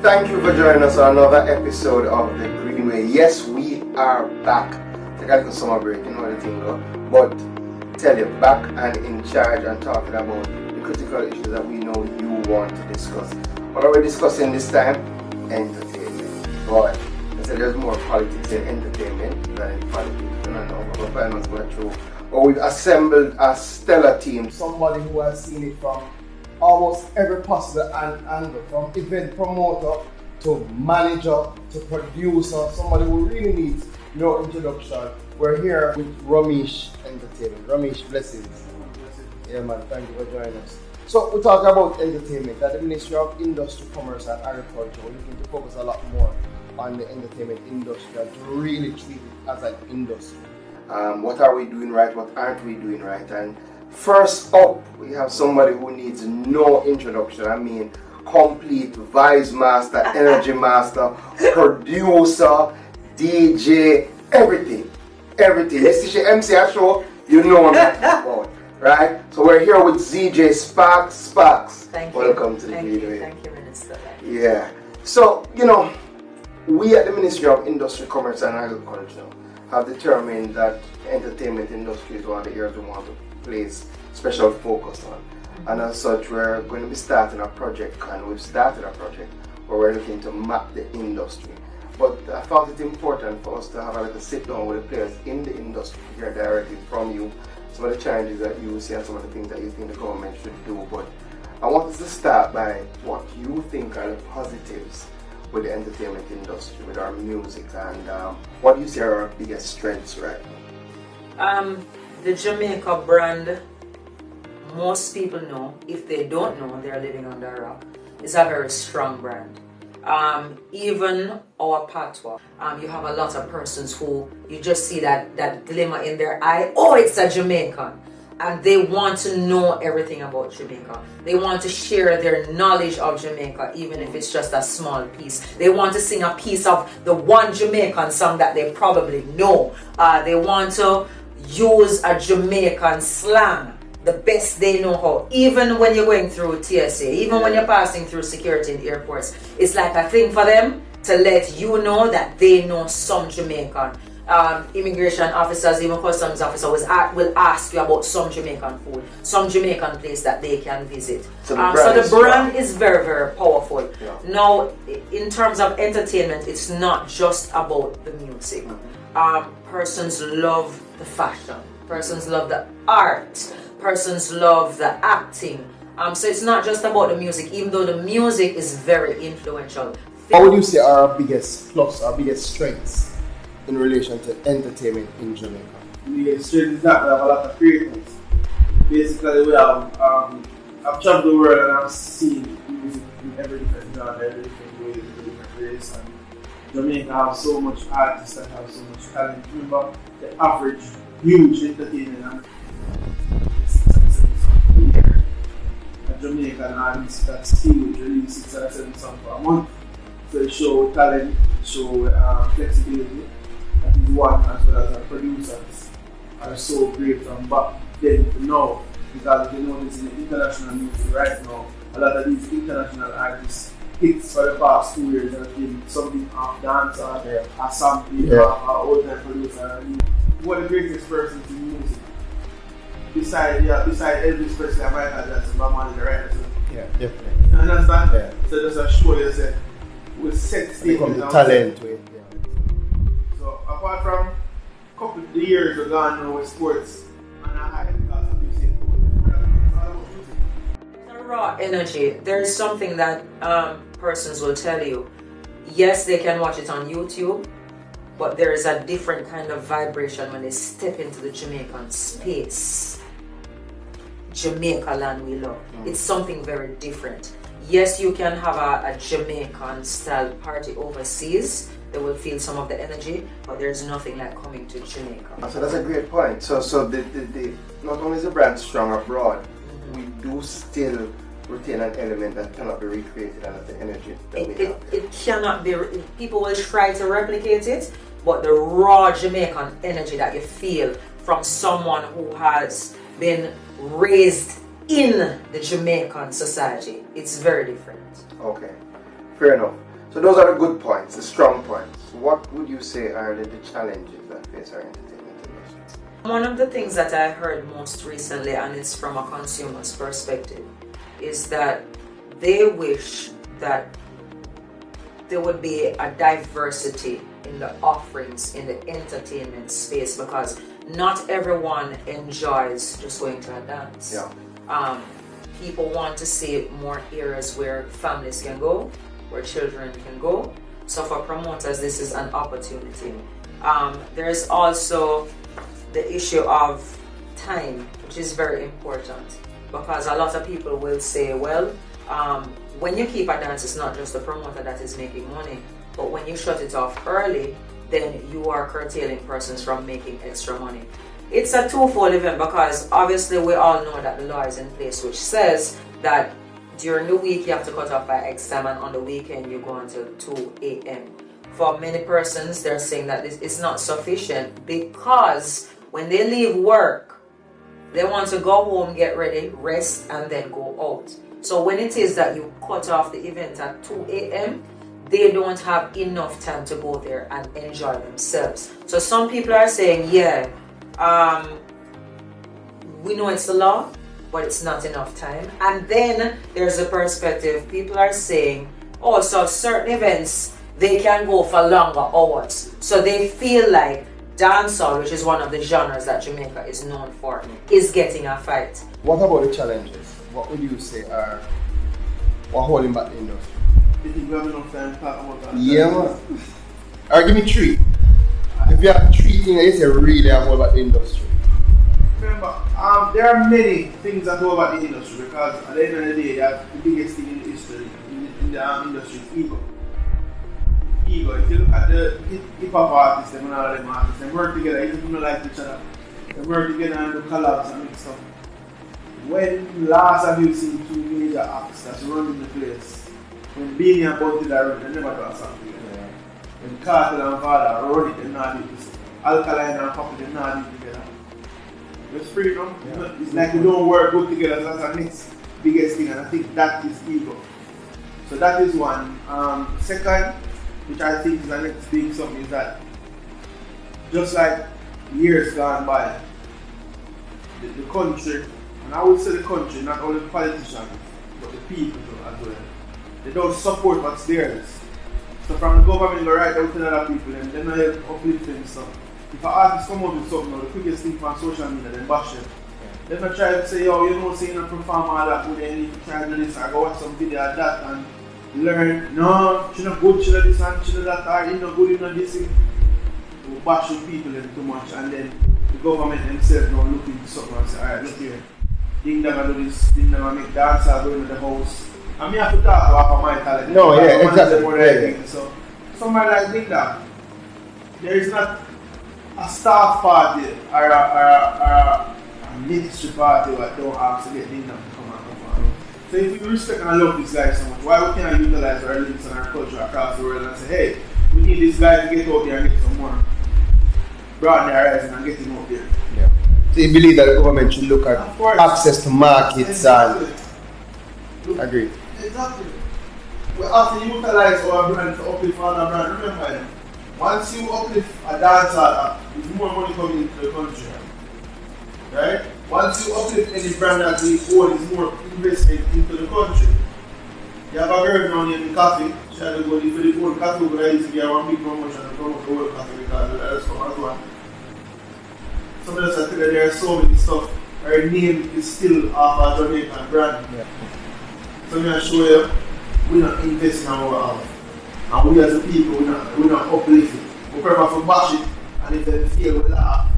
Thank you for joining us on another episode of The Greenway. Yes, we are back. Take a little summer break, you know the thing though. But tell you, back and in charge and talking about the critical issues that we know you want to discuss. What are we discussing this time? Entertainment. Boy, I said there's more politics in entertainment than in politics. I don't know, but we're finally going through. But we've assembled a stellar team. Somebody who has seen it from almost every possible angle, from event promoter to manager to producer, somebody who really needs no introduction. We're here with Romeich Entertainment. Romeich, blessings. Yeah man, thank you for joining us. So we talk about entertainment. At the Ministry of Industry, Commerce and Agriculture, we're looking to focus a lot more on the entertainment industry and to really treat it as an industry. What are we doing right? What aren't we doing right? And first up, we have somebody who needs no introduction. I mean, complete vice master, energy master, producer, DJ, everything. Everything. This is your MC show, you know what I'm talking about, right? So we're here with ZJ Sparks. Thank you. Welcome to the Thank video. you. Thank you, Minister. Yeah. So, you know, we at the Ministry of Industry, Commerce and Agriculture have determined that entertainment industry is one of the areas we want to place special focus on. And as such, we're going to be starting a project, and we've started a project where we're looking to map the industry. But I thought it important for us to have a little sit down with the players in the industry to hear directly from you some of the challenges that you see and some of the things that you think the government should do. But I want us to start by what you think are the positives with the entertainment industry, with our music, and what do you see are our biggest strengths right now? The Jamaica brand, most people know. If they don't know, they're living under a rock. It's a very strong brand. Even our patois, you have a lot of persons who you just see that glimmer in their eye. Oh, it's a Jamaican. And they want to know everything about Jamaica. They want to share their knowledge of Jamaica, even if it's just a small piece. They want to sing a piece of the one Jamaican song that they probably know. They want to use a Jamaican slang the best they know how. Even when you're going through TSA, even when you're passing through security in airports, it's like a thing for them to let you know that they know some Jamaican. Immigration officers, even customs officers will ask you about some Jamaican food, some Jamaican place that they can visit. So the brand is very, very powerful. Yeah. Now, in terms of entertainment, it's not just about the music. Persons love the fashion, persons love the art, persons love the acting. So it's not just about the music, even though the music is very influential. What would you say are our biggest plus, our biggest strengths in relation to entertainment in Jamaica? The biggest strength is that we have a lot of creators. Basically, we have, I've traveled the world and I've seen music in every different genre, every different way, every different race. And Jamaica have so much artists that have so much talent. Remember, the average huge entertainment a Jamaican artist that still release 6 or 7 songs per month. So it shows talent, it shows flexibility. That is one, as well as our producers are so great from back then to now. Because you notice in the international music right now, a lot of these international artists hits for the past 2 years have been something off dancer, or something off our old time producer. One of the greatest persons in music, besides Elvis Presley and Michael Jackson, my man is the right person. Yeah, definitely. You understand? Yeah. So just a show yourself with set statements. The talent with. So apart from a couple of years we've gone now with sports and a high because of music. The raw energy, there is something that persons will tell you. Yes, they can watch it on YouTube, but there is a different kind of vibration when they step into the Jamaican space. Jamaica land we love. It's something very different. Yes, you can have a Jamaican style party overseas. They will feel some of the energy, but there's nothing like coming to Jamaica. So that's a great point. So the not only is the brand strong abroad, we do still retain an element that cannot be recreated, and that's the energy that we have. It cannot be. People will try to replicate it, but the raw Jamaican energy that you feel from someone who has been raised in the Jamaican society, it's very different. Okay, fair enough. So those are the good points, the strong points. What would you say are the challenges that face our entertainment industry? One of the things that I heard most recently, and it's from a consumer's perspective, is that they wish that there would be a diversity in the offerings in the entertainment space, because not everyone enjoys just going to a dance. Yeah. People want to see more areas where families can go, where children can go. So for promoters, this is an opportunity. There's also the issue of time, which is very important, because a lot of people will say, well, when you keep a dance, it's not just the promoter that is making money, but when you shut it off early, then you are curtailing persons from making extra money. It's a twofold event, because obviously we all know that the law is in place, which says that during the week you have to cut off by X time, and on the weekend you go until 2 a.m. For many persons, they're saying that this is not sufficient, because when they leave work, they want to go home, get ready, rest, and then go out. So when it is that you cut off the event at 2 a.m., they don't have enough time to go there and enjoy themselves. So some people are saying, yeah, we know it's the law, but it's not enough time. And then there's a perspective, people are saying, oh, so certain events, they can go for longer hours. So they feel like dancehall, which is one of the genres that Jamaica is known for, is getting a fight. What about the challenges? What would you say are what holding back the industry? You think we have enough time to talk about that? Yeah, man. Alright, give me three. If you have three things that you say really hold back the industry. Remember, there are many things that hold back the industry, because at the end of the day, the biggest thing in the history in the industry is ego. Ego. If you look at the hip hop artists, them and all of them artists, they work together, even if they don't like each other. They work together and do collabs and make stuff. When last have you seen two major acts that's running the place? When Beanie and Bunty are running, they never do something together. Yeah. When Cartel and Vada are running, they not do this. Alkaline and Poppy, they not do together. It's freedom. Yeah. It's like we don't work good together. That's our next biggest thing, and I think that is ego. So that is one. Second, which I think is the next big something, is that just like years gone by, the country, and I would say the country, not only politicians, but the people as well, they don't support what's theirs. So from the government, go right out to other people, and they're not help uplifting stuff. If an artist come out with something, the quickest thing from social media, then bash it. They're not trying to say, oh, you know, say you don't perform all that, but then you try to do this, or go watch some video of that, and learn, no, she's not good, she's not this, and she's not that, or you're not good, you're not this. We bash with people too much, and then the government themselves now look into something and say, alright, look here, didn't never do this, didn't never make dance, or go into the house. And me have to talk about my talent. No, yeah, exactly. More than so, somebody like think that there is not a staff party or a ministry party that don't ask to get things done to come and perform. So if we respect and love this guy so much, why we can't utilize our links and our culture across the world and say, hey, we need this guy to get out there and get some more broaden their horizon and get him out there. Yeah. So you believe that the government should look at access to markets and agree. Exactly. We have to utilize our brand to uplift other brand. Remember, once you uplift a dancer, there's more money coming into the country. Right? Once you uplift any brand that we own, there's more investment into the country. You have a girl down here in coffee, she had to go for the whole coffee, but I used to get one big promotion to promote the whole coffee because that's come as one. Some of us are telling there are so many stuff. Our name is still off a Jamaican brand. Yeah. So I'm going to show you, we're not investing in our house. And we as a people, we're not uplift it. We prefer to bash it, and if they fail, we laugh.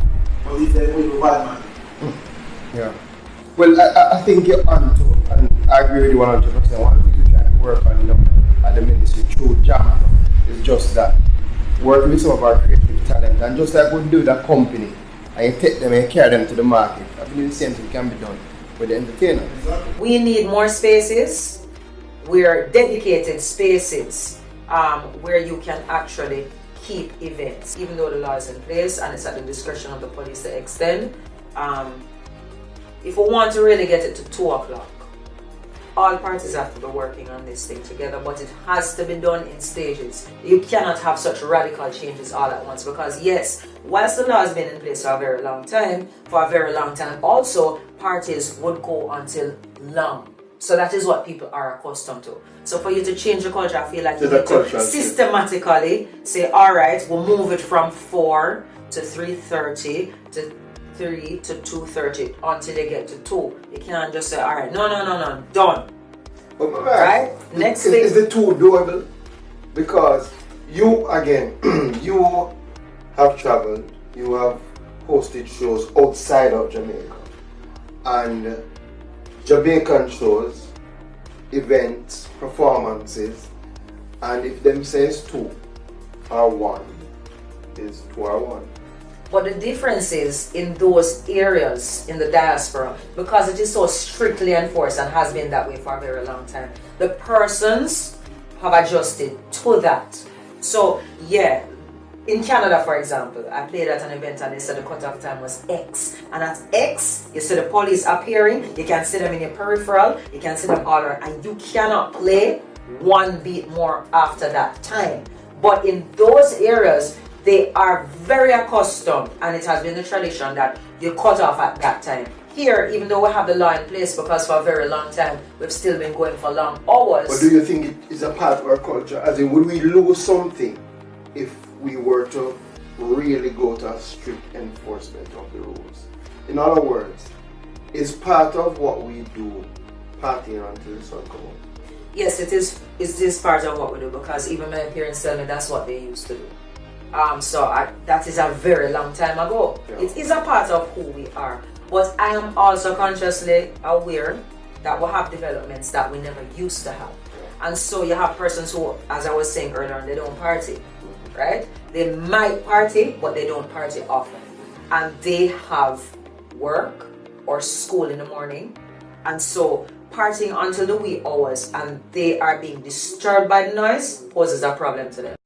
But if they win, we bad man. Yeah. Well, I think you're on to, and I agree with you 100%. One of the things we try to work on at the ministry through Jam is just that. Work with some of our creative talent, and just like we do that company, and you take them and carry them to the market. I believe the same thing can be done with the entertainers. We need more spaces. We're dedicated spaces where you can actually keep events, even though the law is in place and it's at the discretion of the police to extend. If we want to really get it to 2 o'clock, all parties have to be working on this thing together, but it has to be done in stages. You cannot have such radical changes all at once, because yes, whilst the law has been in place for a very long time, also parties would go until long. So that is what people are accustomed to. So for you to change the culture, I feel like you need to systematically say, all right, we'll move it from 4 to 3:30 to 3 to 2:30 until they get to 2. You can't just say, all right, no, done. Right? Next thing. Is the 2 doable? Because you, again, you have traveled, you have hosted shows outside of Jamaica. And Jamaican shows, events, performances, and if them says 2 or 1, is 2 or 1. But the difference is in those areas in the diaspora, because it is so strictly enforced and has been that way for a very long time, the persons have adjusted to that. So yeah, in Canada, for example, I played at an event and they said the cutoff time was X. And at X, you see the police appearing, you can see them in your peripheral, you can see them all around, and you cannot play one beat more after that time. But in those areas, they are very accustomed, and it has been the tradition that you cut off at that time. Here, even though we have the law in place, because for a very long time, we've still been going for long hours. But do you think it is a part of our culture? As in, would we lose something if we were to really go to a strict enforcement of the rules? In other words, is part of what we do partying until the sun comes up? Yes, it is. It is part of what we do, because even my parents tell me that's what they used to do. That is a very long time ago. Yeah. It is a part of who we are. But I am also consciously aware that we have developments that we never used to have. Yeah. And so you have persons who, as I was saying earlier, they don't party, right? They might party, but they don't party often. And they have work or school in the morning. And so partying until the wee hours and they are being disturbed by the noise poses a problem to them.